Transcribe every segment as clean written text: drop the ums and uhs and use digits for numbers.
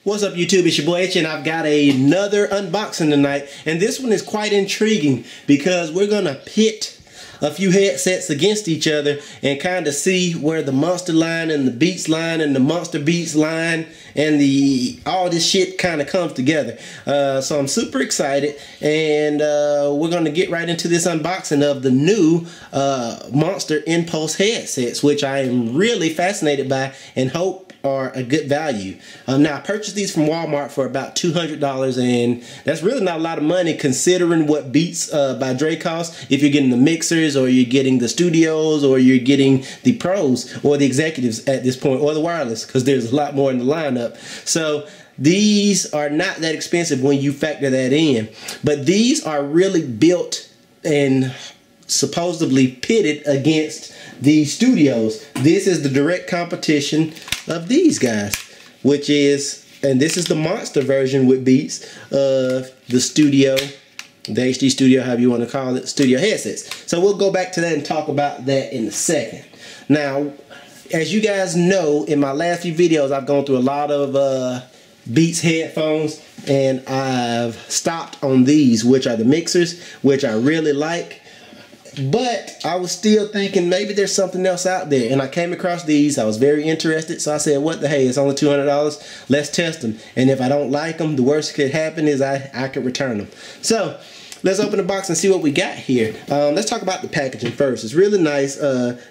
What's up, YouTube? It's your boy Itch, and I've got another unboxing tonight, and this one is quite intriguing because we're gonna pit a few headsets against each other and kind of see where the Monster line and the Beats line and the Monster Beats line and all this shit kind of comes together. So I'm super excited, and we're gonna get right into this unboxing of the new Monster Impulse headsets, which I am really fascinated by and hope are a good value. Now I purchased these from Walmart for about $200, and that's really not a lot of money considering what Beats by Dre costs. If you're getting the mixers, or you're getting the studios, or you're getting the pros or the executives at this point, or the wireless, because there's a lot more in the lineup. So these are not that expensive when you factor that in, but these are really built and supposedly pitted against the studios. This is the direct competition of these guys, which is, and this is the Monster version with Beats of the studio, the HD Studio, however you want to call it, studio headsets. So we'll go back to that and talk about that in a second. Now, as you guys know, in my last few videos, I've gone through a lot of Beats headphones, and I've stopped on these, which are the mixers, which I really like. But I was still thinking maybe there's something else out there, and I came across these. I was very interested, so I said, what the hey, it's only $200, let's test them. And if I don't like them, the worst that could happen is I could return them. So let's open the box and see what we got here. Let's talk about the packaging first. It's really nice.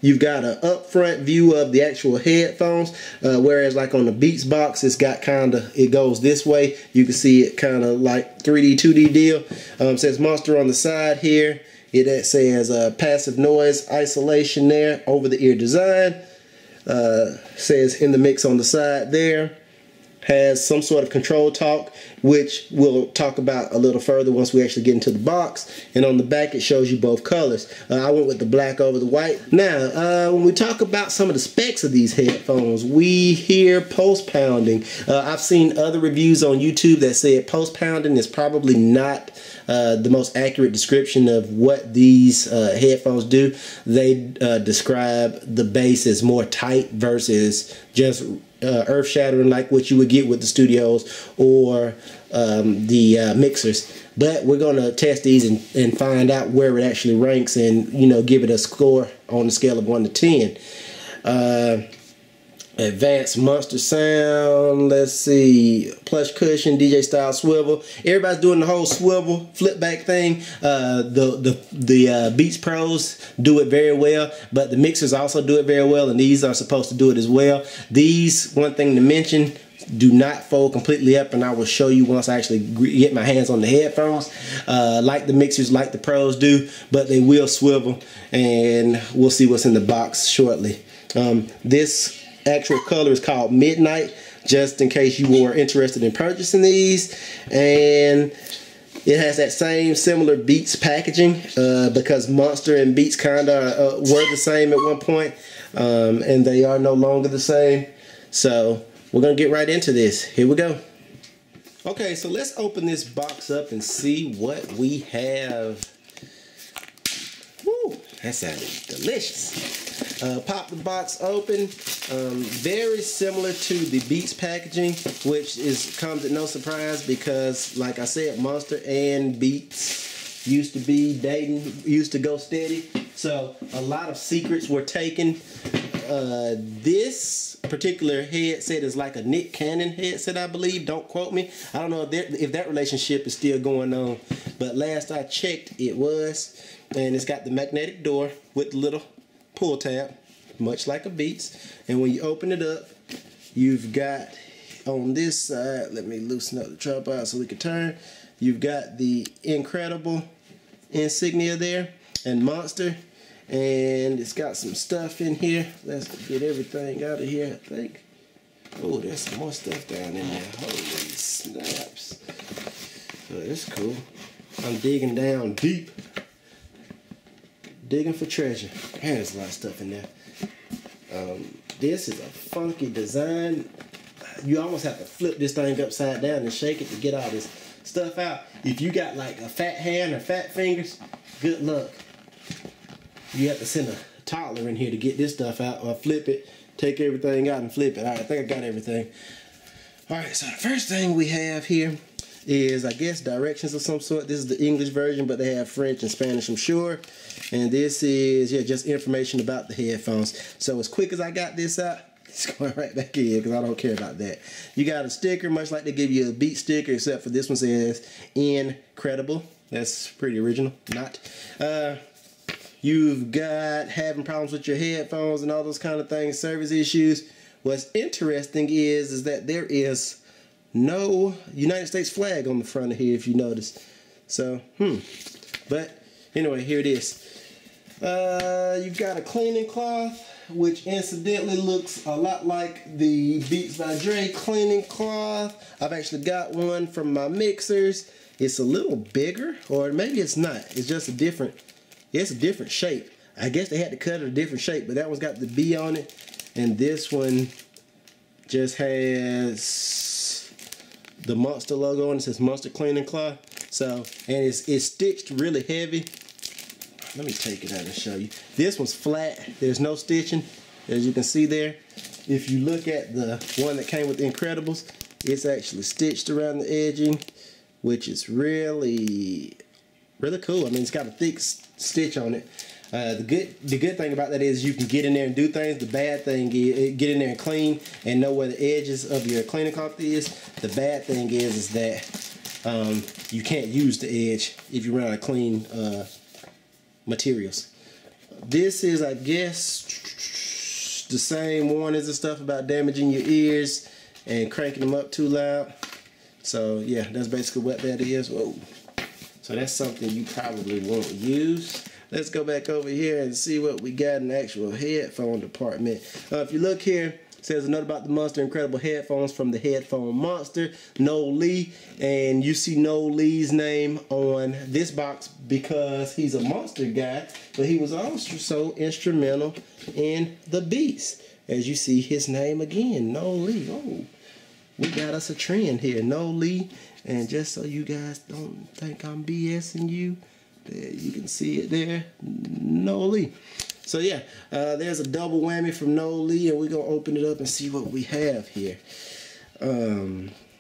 You've got an upfront view of the actual headphones, whereas like on the Beats box, it's got it goes this way. You can see it kind of like 3D, 2D deal. Says Monster on the side here. It says passive noise isolation there, over the ear design. Says in the mix on the side there. Has some sort of control talk, which we'll talk about a little further once we actually get into the box. And on the back, it shows you both colors. I went with the black over the white. Now, when we talk about some of the specs of these headphones, we hear pulse pounding. I've seen other reviews on YouTube that say pulse pounding is probably not the most accurate description of what these headphones do. They describe the bass as more tight versus just earth-shattering like what you would get with the studios or the mixers. But we're gonna test these and find out where it actually ranks, and give it a score on the scale of 1 to 10. Advanced Monster sound, let's see, plush cushion, DJ style swivel. Everybody's doing the whole swivel flip back thing. The Beats Pros do it very well, but the mixers also do it very well, and these are supposed to do it as well. These, one thing to mention, do not fold completely up, and I will show you once I actually get my hands on the headphones, like the mixers, like the pros do, but they will swivel, and we'll see what's in the box shortly. This actual color is called Midnight, just in case you were interested in purchasing these. And it has that same similar Beats packaging, because Monster and Beats kinda were the same at one point, and they are no longer the same. So we're gonna get right into this. Here we go. Okay, so let's open this box up and see what we have. Woo, that sounded delicious. Pop the box open. Very similar to the Beats packaging, which comes at no surprise because, like I said, Monster and Beats used to be dating, used to go steady. So a lot of secrets were taken. This particular headset is like a Nick Cannon headset, I believe. Don't quote me. I don't know if that relationship is still going on, but last I checked, it was. And it's got the magnetic door with the little pull tab, much like a Beats. And when you open it up, you've got on this side, let me loosen up the tripod so we can turn. You've got the Incredible insignia there and Monster. And it's got some stuff in here. Let's get everything out of here, I think. Oh, there's some more stuff down in there. Holy snaps. Oh, that's cool. I'm digging down deep. Digging for treasure. Man, there's a lot of stuff in there. This is a funky design. You almost have to flip this thing upside down and shake it to get all this stuff out. If you got like a fat hand or fat fingers, good luck. You have to send a toddler in here to get this stuff out, or flip it, take everything out and flip it. All right, I think I got everything. Alright, so the first thing we have here is, I guess, directions of some sort. This is the English version, but they have French and Spanish, I'm sure. And this is, yeah, just information about the headphones. So as quick as I got this out, it's going right back in because I don't care about that. You got a sticker, much like they give you a Beats sticker, except for this one says Incredible. That's pretty original. Not. You've got having problems with your headphones and all those kind of things, service issues. What's interesting is that there is no United States flag on the front of here, if you notice. So, but anyway, here it is. You've got a cleaning cloth, which incidentally looks a lot like the Beats by Dre cleaning cloth. I've actually got one from my mixers. It's a little bigger, or maybe it's not. It's just a different shape. I guess they had to cut it a different shape, but that one's got the B on it. And this one just has the Monster logo and it says Monster Cleaning Cloth. So, and it's stitched really heavy. Let me take it out and show you. This one's flat. There's no stitching, as you can see there. If you look at the one that came with the Incredibles, it's actually stitched around the edging, which is really cool. I mean, it's got a thick stitch on it. The good thing about that is you can get in there and do things. The bad thing is get in there and clean and know where the edges of your cleaning cloth is. The bad thing is that you can't use the edge if you run out of clean materials. This is, I guess, the same warnings and stuff about damaging your ears and cranking them up too loud. So yeah, that's basically what that is. Whoa. So that's something you probably won't use. Let's go back over here and see what we got in the actual headphone department. If you look here, it says a note about the Monster Incredible headphones from the Headphone Monster, Noel Lee. And you see Noel Lee's name on this box because he's a Monster guy, but he was also instrumental in the Beats. As you see his name again, Noel Lee. Oh, we got us a trend here, Noel Lee. And just so you guys don't think I'm BSing you, there, you can see it there, Noel Lee. So yeah, there's a double whammy from Noel Lee, and we're gonna open it up and see what we have here.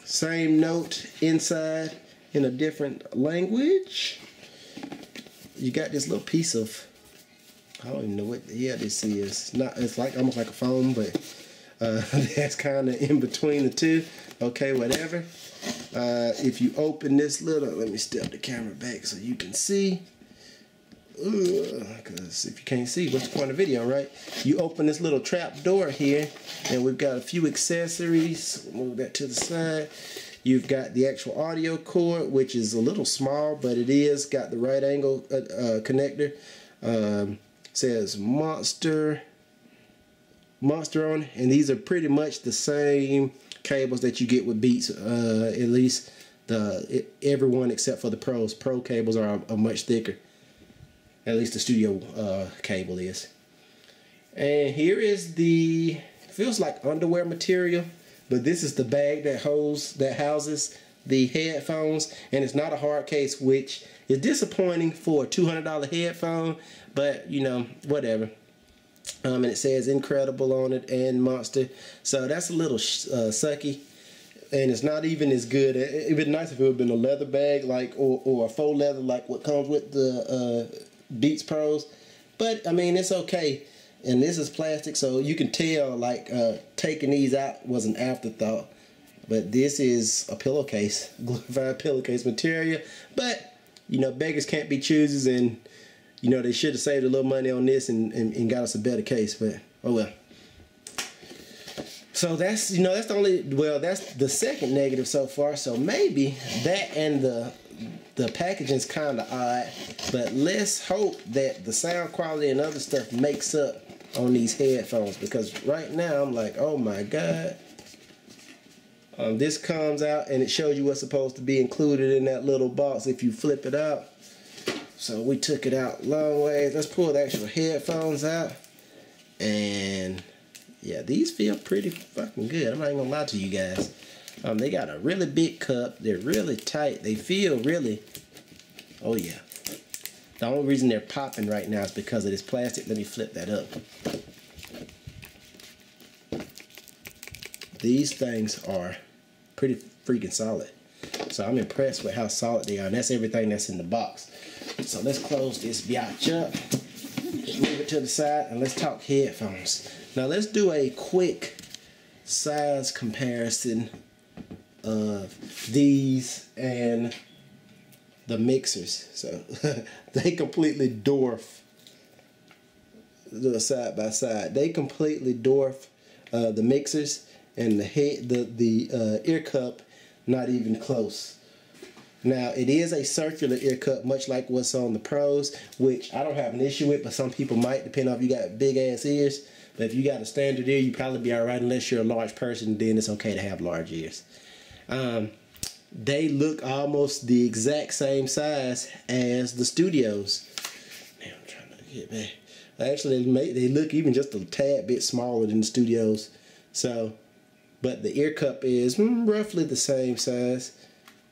Same note inside in a different language. You got this little piece of, I don't even know what the hell this is. It's like almost like a foam, but that's kind of in between the two. Okay, whatever. If you open this little, let me step the camera back so you can see. Because if you can't see, what's the point of video, right? You open this little trap door here, and we've got a few accessories. Move that to the side. You've got the actual audio cord, which is a little small, but it is got the right angle connector. Says Monster on it, and these are pretty much the same cables that you get with Beats, at least everyone except for the Pros. Pro cables are much thicker. At least the studio cable is. And here is the, feels like underwear material, but this is the bag that houses the headphones, and it's not a hard case, which is disappointing for a $200 headphone, but you know, whatever. And it says Incredible on it and Monster, so that's a little sucky, and it's not even as good. It'd been nice if it would have been a leather bag, like or a faux leather, like what comes with the Beats Pros. But I mean, it's okay. And this is plastic, so you can tell like taking these out was an afterthought. But this is a pillowcase, glorified pillowcase material. But you know, beggars can't be choosers, and you know, they should have saved a little money on this and got us a better case, but oh well. So that's, you know, that's the only, well, that's the second negative so far. So maybe that and the packaging's kind of odd, but let's hope that the sound quality and other stuff makes up on these headphones, because right now I'm like, oh my God. This comes out and it shows you what's supposed to be included in that little box if you flip it out. So we took it out long ways. Let's pull the actual headphones out. And yeah, these feel pretty fucking good. I'm not even gonna lie to you guys. They got a really big cup. They're really tight. They feel really, oh yeah. The only reason they're popping right now is because of this plastic. Let me flip that up. These things are pretty freaking solid. So I'm impressed with how solid they are. And that's everything that's in the box. So let's close this biatch up. Move it to the side and let's talk headphones. Now let's do a quick size comparison of these and the mixers. So they completely dwarf the side by side. They completely dwarf the mixers, and the ear cup not even close. Now it is a circular ear cup, much like what's on the Pros, which I don't have an issue with, but some people might, depending on if you got big ass ears. But if you got a standard ear, you probably be alright, unless you're a large person, then it's okay to have large ears. They look almost the exact same size as the Studios. Man, I'm trying to get back. Actually, they look even just a tad bit smaller than the Studios. So, but the ear cup is roughly the same size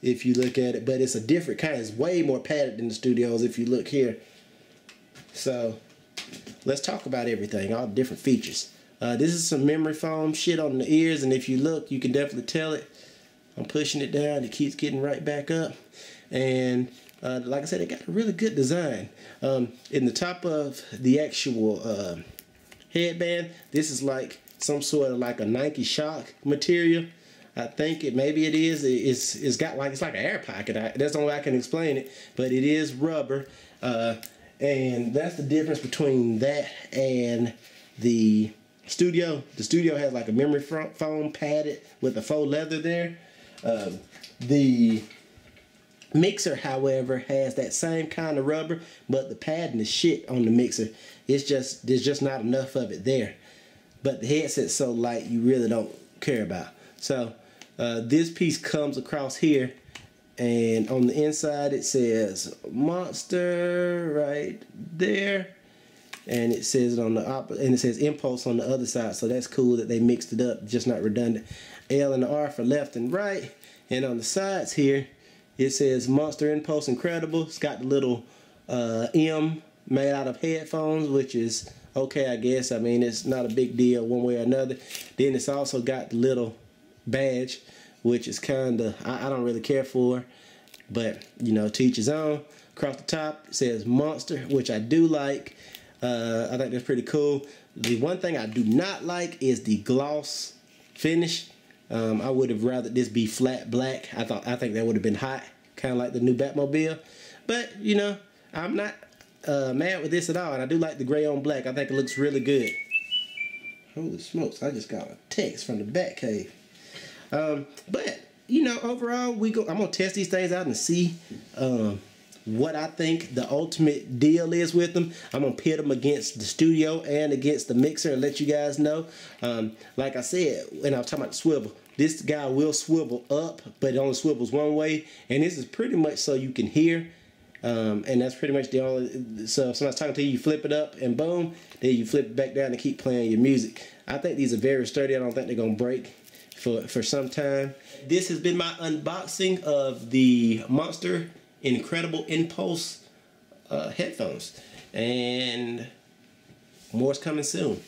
if you look at it, but it's a different kind. It's way more padded than the Studios if you look here. So, let's talk about everything, all the different features. This is some memory foam shit on the ears, and if you look, you can definitely tell it. I'm pushing it down, it keeps getting right back up. And like I said, it got a really good design. In the top of the actual headband, this is like some sort of like a Nike Shock material. I think maybe it is. It's got like, it's like an air pocket. That's the only way I can explain it. But it is rubber, and that's the difference between that and the Studio. The Studio has like a memory foam padded with a faux leather there. The mixer, however, has that same kind of rubber, but the padding is shit on the mixer. There's just not enough of it there. But the headset's so light, you really don't care about. So this piece comes across here, and on the inside it says Monster right there, and it says it on the opposite, and it says Impulse on the other side. So that's cool that they mixed it up, just not redundant. L and the R for left and right, and on the sides here it says Monster Impulse Incredible. It's got the little M made out of headphones, which is okay, I guess. I mean, it's not a big deal one way or another. Then it's also got the little badge, which is kind of, I don't really care for, but you know, to each his own. Across the top it says Monster, which I do like. I think that's pretty cool. The one thing I do not like is the gloss finish. I would have rather this be flat black. I think that would have been hot, kind of like the new Batmobile. But you know, I'm not mad with this at all, and I do like the gray on black. I think it looks really good. Holy smokes! I just got a text from the Batcave. But you know, overall, I'm gonna test these things out and see what I think the ultimate deal is with them. I'm gonna pit them against the Studio and against the mixer and let you guys know. Like I said, when I was talking about the swivel, this guy will swivel up, but it only swivels one way, and this is pretty much so you can hear. And that's pretty much the only, so if somebody's talking to you, you flip it up and boom, then you flip it back down and keep playing your music. I think these are very sturdy. I don't think they're gonna break for some time. This has been my unboxing of the Monster Incredible Impulse headphones, and more's coming soon.